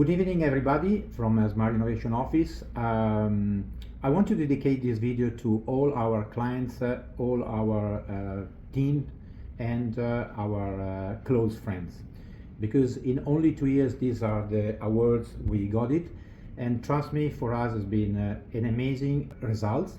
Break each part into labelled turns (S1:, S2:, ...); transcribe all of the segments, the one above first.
S1: Good evening, everybody, from Smart Innovation Office. I want to dedicate this video to all our clients, all our team, and our close friends. Because in only 2 years, these are the awards we got it. And trust me, for us, has been an amazing result.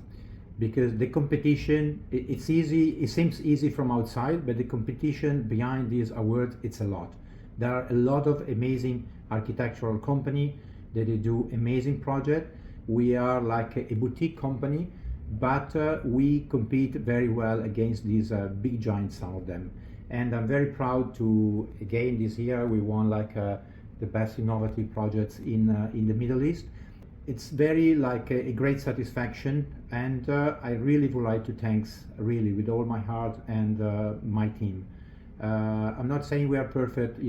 S1: Because the competition, it's easy, it seems easy from outside, but the competition behind these awards, it's a lot. There are a lot of amazing architectural company that they do amazing project. We are like a boutique company, but we compete very well against these big giants, some of them. And I'm very proud to, again, this year we won like the best innovative projects in the Middle East. It's very like a great satisfaction, and I really would like to thanks really with all my heart and my team. I'm not saying we are perfect,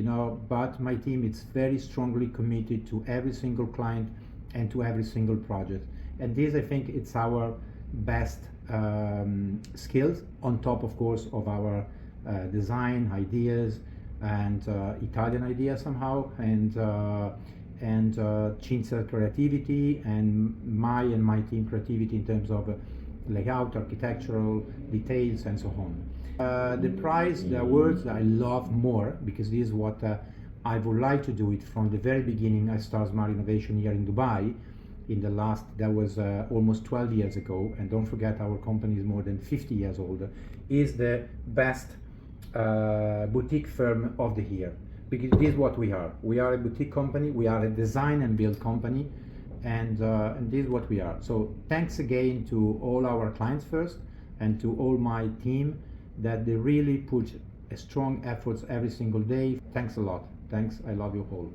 S1: but my team is very strongly committed to every single client and to every single project. And this, I think, it's our best skills, on top, of course, of our design ideas and Italian ideas somehow, and Cinzia creativity and my team creativity in terms of layout, architectural details, and so on. The prize, the awards that I love more, because this is what I would like to do it from the very beginning. I started Smart Innovation here in Dubai that was almost 12 years ago, and don't forget our company is more than 50 years old, is the best boutique firm of the year. Because this is what we are. We are a boutique company, we are a design and build company, and this is what we are. So thanks again to all our clients first, and to all my team, that they really put a strong efforts every single day. Thanks a lot. Thanks, I love you all.